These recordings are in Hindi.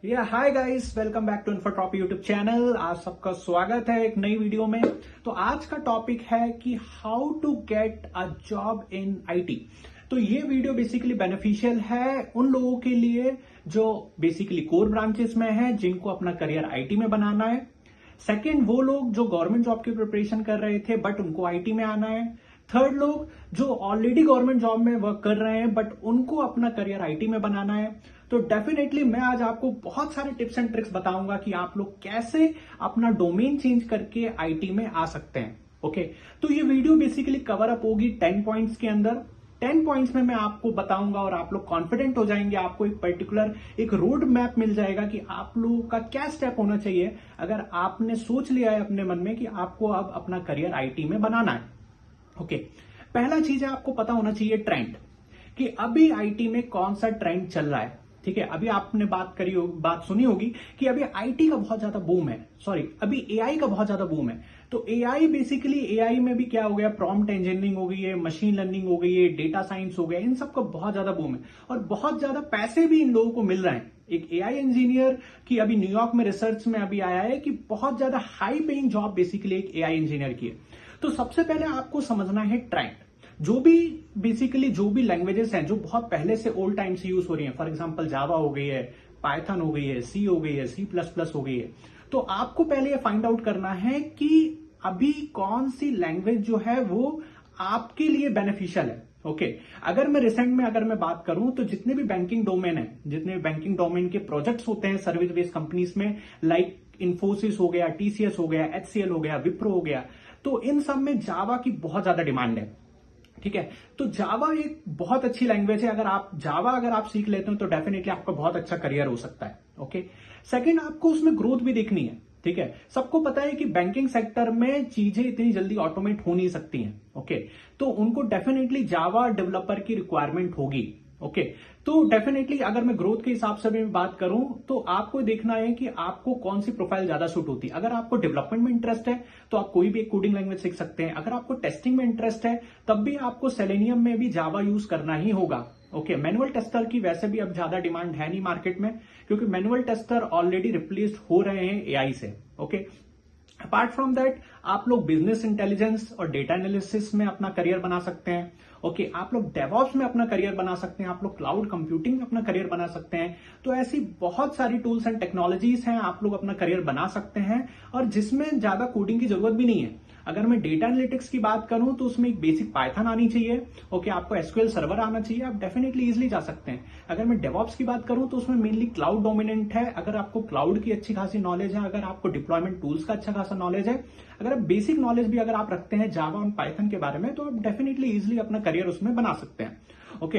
Hi guys, welcome back to Infotop YouTube channel. आप सबका स्वागत है एक नई वीडियो में। तो आज का टॉपिक है कि how to get a job in IT. तो ये वीडियो बेसिकली बेनिफिशियल है उन लोगों के लिए जो बेसिकली कोर ब्रांचेस में है, जिनको अपना करियर आईटी में बनाना है। सेकंड, वो लोग जो गवर्नमेंट जॉब की प्रिपरेशन कर रहे थे बट उनको आईटी में आना है। थर्ड, लोग जो ऑलरेडी गवर्नमेंट जॉब में वर्क कर रहे हैं बट उनको अपना करियर आईटी में बनाना है। तो डेफिनेटली मैं आज आपको बहुत सारे टिप्स एंड ट्रिक्स बताऊंगा कि आप लोग कैसे अपना डोमेन चेंज करके आईटी में आ सकते हैं। ओके, तो ये वीडियो बेसिकली कवर अप होगी 10 पॉइंट्स के अंदर। 10 पॉइंट्स में मैं आपको बताऊंगा और आप लोग कॉन्फिडेंट हो जाएंगे। आपको एक पर्टिकुलर एक रोड मैप मिल जाएगा कि आप लोगों का क्या स्टेप होना चाहिए अगर आपने सोच लिया है अपने मन में कि आपको अब अपना करियर आईटी में बनाना है। ओके, पहला चीज है आपको पता होना चाहिए ट्रेंड, कि अभी आईटी में कौन सा ट्रेंड चल रहा है। ठीक है, अभी आपने बात सुनी होगी कि अभी आईटी का बहुत ज्यादा बूम है, अभी एआई का बहुत ज्यादा बूम है। तो एआई में भी क्या हो गया, प्रॉम्प्ट इंजीनियरिंग हो गई है, मशीन लर्निंग हो गई है, डेटा साइंस हो गया, इन सब का बहुत ज्यादा बूम है और बहुत ज्यादा पैसे भी इन लोगों को मिल रहे हैं। एक एआई इंजीनियर की अभी न्यूयॉर्क में रिसर्च में अभी आया है कि बहुत ज्यादा हाई पेइंग जॉब बेसिकली एक एआई इंजीनियर की है। तो सबसे पहले आपको समझना है ट्रेंड। जो भी लैंग्वेजेस हैं जो बहुत पहले से ओल्ड टाइम से यूज हो रही हैं, फॉर एग्जांपल जावा हो गई है, पाइथन हो गई है, सी हो गई है, सी प्लस प्लस हो गई है। तो आपको पहले ये फाइंड आउट करना है कि अभी कौन सी लैंग्वेज जो है वो आपके लिए बेनिफिशियल है। ओके, अगर मैं बात करूं तो जितने भी बैंकिंग डोमेन के प्रोजेक्ट्स होते हैं सर्विस बेस्ड कंपनीज में, लाइक इन्फोसिस हो गया, टीसीएस हो गया, एचसीएल हो गया, विप्रो हो गया, तो इन सब में जावा की बहुत ज्यादा डिमांड है। ठीक है, तो जावा एक बहुत अच्छी लैंग्वेज है। अगर आप सीख लेते हो तो डेफिनेटली आपका बहुत अच्छा करियर हो सकता है। ओके, सेकंड, आपको उसमें ग्रोथ भी देखनी है। ठीक है, सबको पता है कि बैंकिंग सेक्टर में चीजें इतनी जल्दी ऑटोमेट हो नहीं सकती हैं। ओके, तो उनको डेफिनेटली जावा डेवलपर की रिक्वायरमेंट होगी। ओके, तो डेफिनेटली अगर मैं ग्रोथ के हिसाब से भी बात करूं तो आपको देखना है कि आपको कौन सी प्रोफाइल ज्यादा सूट होती है। अगर आपको डेवलपमेंट में इंटरेस्ट है तो आप कोई भी एक कोडिंग लैंग्वेज सीख सकते हैं। अगर आपको टेस्टिंग में इंटरेस्ट है तब भी आपको सेलेनियम में भी जावा यूज करना ही होगा। ओके, मैनुअल टेस्टर की वैसे भी अब ज्यादा डिमांड है नहीं मार्केट में, क्योंकि मैनुअल टेस्टर ऑलरेडी रिप्लेस्ड हो रहे हैं एआई से। ओके, अपार्ट फ्रॉम दैट आप लोग बिजनेस इंटेलिजेंस और डेटा एनालिसिस में अपना करियर बना सकते हैं। ओके, आप लोग डेवऑप्स में अपना करियर बना सकते हैं, आप लोग क्लाउड कंप्यूटिंग में अपना करियर बना सकते हैं। तो ऐसी बहुत सारी टूल्स एंड टेक्नोलॉजीज हैं, आप लोग अपना करियर बना सकते हैं और जिसमें ज्यादा कोडिंग की जरूरत भी नहीं है। अगर मैं डेटा एनालिटिक्स की बात करूं तो उसमें एक बेसिक पाइथन आनी चाहिए। ओके, आपको एसक्यूएल सर्वर आना चाहिए, आप डेफिनेटली इजिली जा सकते हैं। अगर मैं डेवऑप्स की बात करूं तो उसमें मेनली क्लाउड डोमिनेंट है। अगर आपको क्लाउड की अच्छी खासी नॉलेज है, अगर आपको डिप्लॉयमेंट टूल्स का अच्छा खासा नॉलेज है, अगर आप बेसिक नॉलेज भी अगर आप रखते हैं जावा और पाइथन के बारे में, तो आप डेफिनेटली इजिली अपना करियर उसमें बना सकते हैं। ओके,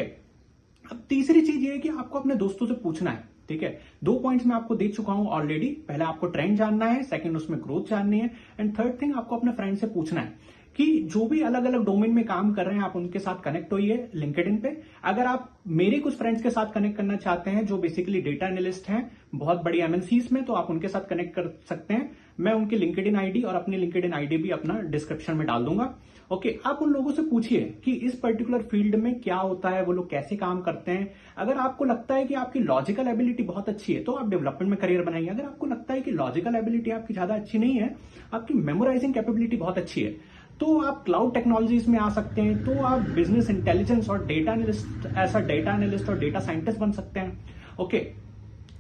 अब तीसरी चीज ये है कि आपको अपने दोस्तों से पूछना है। ठीक है, 2 पॉइंट्स मैं आपको दे चुका हूं ऑलरेडी। पहले आपको ट्रेंड जानना है, सेकंड उसमें ग्रोथ जाननी है, एंड थर्ड थिंग आपको अपने फ्रेंड से पूछना है कि जो भी अलग अलग डोमेन में काम कर रहे हैं आप उनके साथ कनेक्ट होइए लिंक्डइन पे। अगर आप मेरे कुछ फ्रेंड्स के साथ कनेक्ट करना चाहते हैं जो बेसिकली डेटा एनालिस्ट हैं बहुत बड़ी एमएनसीज में, तो आप उनके साथ कनेक्ट कर सकते हैं। मैं उनकी लिंक्डइन आईडी और अपनी लिंक्डइन आईडी भी अपना डिस्क्रिप्शन में डाल दूंगा। ओके, आप उन लोगों से पूछिए कि इस पर्टिकुलर फील्ड में क्या होता है, वो लोग कैसे काम करते हैं। अगर आपको लगता है कि आपकी लॉजिकल एबिलिटी बहुत अच्छी है तो आप डेवलपमेंट में करियर बनाइए। अगर आपको लगता है कि लॉजिकल एबिलिटी आपकी ज्यादा अच्छी नहीं है, आपकी मेमोराइजिंग कैपेबिलिटी बहुत अच्छी है, तो आप क्लाउड टेक्नोलॉजीज में आ सकते हैं। तो आप बिजनेस इंटेलिजेंस और डेटा एनालिस्ट और डेटा साइंटिस्ट बन सकते हैं। ओके,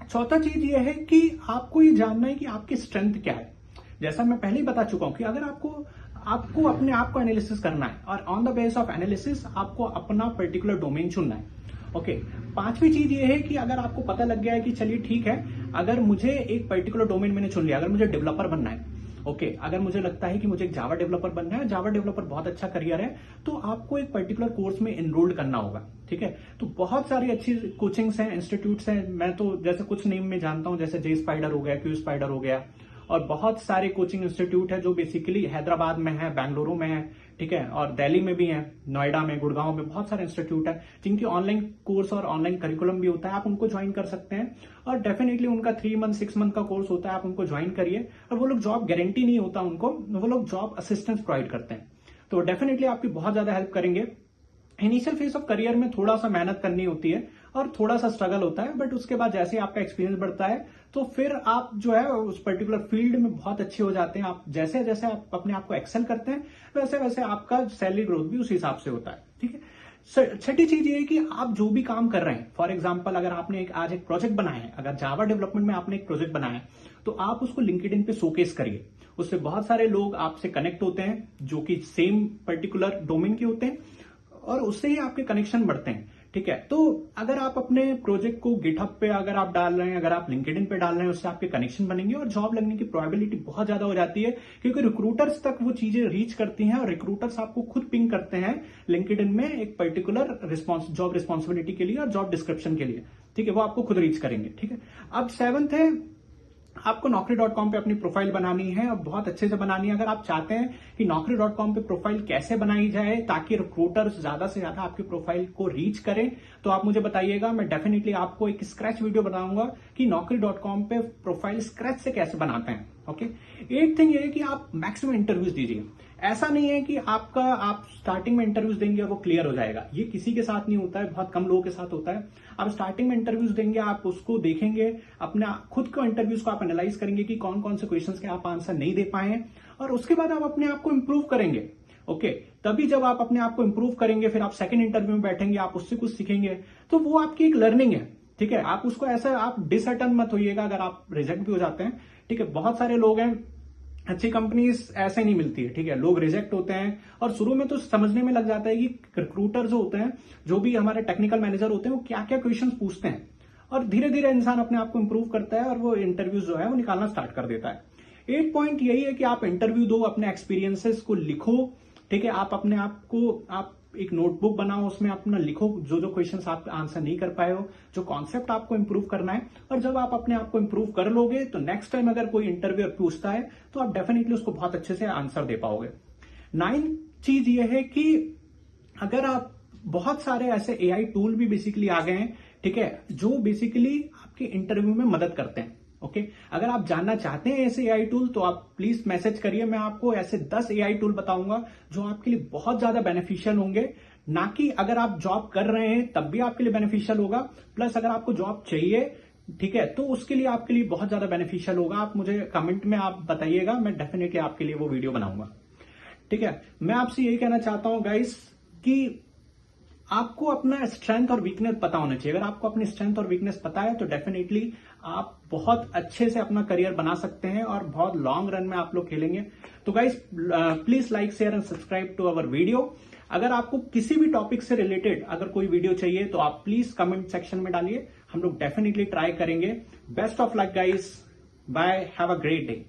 चौथा चीज ये है कि आपको ये जानना है कि आपकी स्ट्रेंथ क्या है। जैसा मैं पहले ही बता चुका हूं कि अगर आपको अपने आप को एनालिसिस करना है और on the base of analysis आपको अपना पर्टिकुलर डोमेन चुनना है। ओके, पांचवी चीज ये है कि अगर आपको पता लग गया है कि चलिए ठीक है, अगर मुझे एक पर्टिकुलर डोमेन मैंने चुन लिया, अगर मुझे डेवलपर बनना है, ओके, अगर मुझे लगता है कि मुझे एक जावा डेवलपर बनना है, जावा डेवलपर बहुत अच्छा करियर है, तो आपको एक पर्टिकुलर कोर्स में एनरोल्ड करना होगा। ठीक है, तो बहुत सारी अच्छी कोचिंग्स हैं, इंस्टीट्यूट्स हैं। मैं तो जैसे कुछ नेम में जानता हूं, जैसे जे स्पाइडर हो गया, क्यू स्पाइडर हो गया, और बहुत सारे कोचिंग इंस्टीट्यूट है जो बेसिकली हैदराबाद में है, बेंगलुरु में है, ठीक है, और दिल्ली में भी है, नोएडा में, गुड़गांव में बहुत सारे इंस्टीट्यूट है जिनकी ऑनलाइन कोर्स और ऑनलाइन करिकुलम भी होता है। आप उनको ज्वाइन कर सकते हैं और डेफिनेटली उनका 3 मंथ 6 मंथ का कोर्स होता है, आप उनको ज्वाइन करिए। और वो लोग जॉब गारंटी नहीं होता उनको, वो लोग जॉब असिस्टेंस प्रोवाइड करते हैं, तो डेफिनेटली आपकी बहुत ज्यादा हेल्प करेंगे। इनिशियल फेज ऑफ करियर में थोड़ा सा मेहनत करनी होती है और थोड़ा सा स्ट्रगल होता है, बट उसके बाद जैसे आपका एक्सपीरियंस बढ़ता है तो फिर आप जो है उस पर्टिकुलर फील्ड में बहुत अच्छे हो जाते हैं। आप जैसे जैसे आप अपने आप को एक्सेल करते हैं वैसे वैसे आपका सैलरी ग्रोथ भी उस हिसाब से होता है। ठीक है। छठी चीज ये है कि आप जो भी काम कर रहे हैं, फॉर एग्जांपल अगर आपने आज एक प्रोजेक्ट बनाया है, अगर जावा डेवलपमेंट में आपने एक प्रोजेक्ट बनाया है तो आप उसको लिंक्डइन पे शोकेस करिए। उससे बहुत सारे लोग आपसे कनेक्ट होते हैं जो कि सेम पर्टिकुलर डोमेन के होते हैं और उससे ही आपके कनेक्शन बढ़ते हैं। ठीक है। तो अगर आप अपने प्रोजेक्ट को गिटहब पे अगर आप डाल रहे हैं, अगर आप लिंक्डइन पे डाल रहे हैं, उससे आपके कनेक्शन बनेंगे और जॉब लगने की प्रोबेबिलिटी बहुत ज्यादा हो जाती है, क्योंकि रिक्रूटर्स तक वो चीजें रीच करती हैं और रिक्रूटर्स आपको खुद पिंग करते हैं लिंक्डइन में एक पर्टिकुलर जॉब रिस्पॉन्सिबिलिटी के लिए और जॉब डिस्क्रिप्शन के लिए। ठीक है। वो आपको खुद रीच करेंगे। ठीक है। अब 7th है, आपको naukri.com पे अपनी प्रोफाइल बनानी है और बहुत अच्छे से बनानी है। अगर आप चाहते हैं कि naukri.com पे प्रोफाइल कैसे बनाई जाए ताकि रिक्रूटर्स ज्यादा से ज्यादा आपकी प्रोफाइल को रीच करें, तो आप मुझे बताइएगा। मैं डेफिनेटली आपको एक स्क्रैच वीडियो बनाऊंगा कि naukri.com पे प्रोफाइल स्क्रैच से कैसे बनाते हैं। ओके। एक थिंग ये है कि आप मैक्सिमम इंटरव्यूज दीजिए। ऐसा नहीं है कि आप स्टार्टिंग में इंटरव्यूज देंगे और वो क्लियर हो जाएगा। ये किसी के साथ नहीं होता है, बहुत कम लोगों के साथ होता है। आप स्टार्टिंग में इंटरव्यूज देंगे, आप उसको देखेंगे, अपने खुद को इंटरव्यूज को आप एनालाइज करेंगे कि कौन कौन से क्वेश्चंस के आप आंसर नहीं दे पाए हैं, और उसके बाद आप अपने आप को इंप्रूव करेंगे। ओके। तभी जब आप अपने आप को इंप्रूव करेंगे, फिर आप सेकंड इंटरव्यू में बैठेंगे, आप उससे कुछ सीखेंगे, तो वो आपकी एक लर्निंग है। ठीक है। आप उसको ऐसा आप डिसअर्टन मत होइएगा अगर आप रिजेक्ट भी हो जाते हैं। ठीक है। बहुत सारे लोग हैं, अच्छी कंपनीज ऐसे नहीं मिलती है। ठीक है। लोग रिजेक्ट होते हैं और शुरू में तो समझने में लग जाता है कि रिक्रूटर जो होते हैं, जो भी हमारे टेक्निकल मैनेजर होते हैं, वो क्या क्या क्वेश्चंस पूछते हैं, और धीरे धीरे इंसान अपने आप को इंप्रूव करता है और वो इंटरव्यू जो है वो निकालना स्टार्ट कर देता है। 8 पॉइंट यही है कि आप इंटरव्यू दो, अपने एक्सपीरियंसेस को लिखो। ठीक है। आप अपने आप को आप एक नोटबुक बनाओ, उसमें अपना लिखो जो जो क्वेश्चंस आप आंसर नहीं कर पाए हो, जो कॉन्सेप्ट आपको इंप्रूव करना है। और जब आप अपने आप को इंप्रूव कर लोगे तो नेक्स्ट टाइम अगर कोई इंटरव्यूअर पूछता है तो आप डेफिनेटली उसको बहुत अच्छे से आंसर दे पाओगे। 9 चीज ये है कि अगर आप बहुत सारे ऐसे एआई टूल भी बेसिकली आ गए हैं, ठीक है, जो बेसिकली आपके इंटरव्यू में मदद करते हैं। ओके। अगर आप जानना चाहते हैं ऐसे एआई टूल तो आप प्लीज मैसेज करिए। मैं आपको ऐसे 10 एआई टूल बताऊंगा जो आपके लिए बहुत ज्यादा बेनिफिशियल होंगे। ना कि अगर आप जॉब कर रहे हैं तब भी आपके लिए बेनिफिशियल होगा, प्लस अगर आपको जॉब चाहिए, ठीक है, तो उसके लिए आपके लिए बहुत ज्यादा बेनिफिशियल होगा। आप मुझे कमेंट में आप बताइएगा, मैं डेफिनेटली आपके लिए वो वीडियो बनाऊंगा। ठीक है। मैं आपसे यही कहना चाहता हूं गाइस कि आपको अपना स्ट्रेंथ और वीकनेस पता होना चाहिए। अगर आपको अपनी स्ट्रेंथ और वीकनेस पता है तो डेफिनेटली आप बहुत अच्छे से अपना करियर बना सकते हैं और बहुत लॉन्ग रन में आप लोग खेलेंगे। तो guys please like, share and subscribe to our video. अगर आपको किसी भी टॉपिक से रिलेटेड अगर कोई वीडियो चाहिए तो आप प्लीज कमेंट सेक्शन में डालिए, हम लोग डेफिनेटली ट्राई करेंगे। Best of luck guys, bye, have a great day.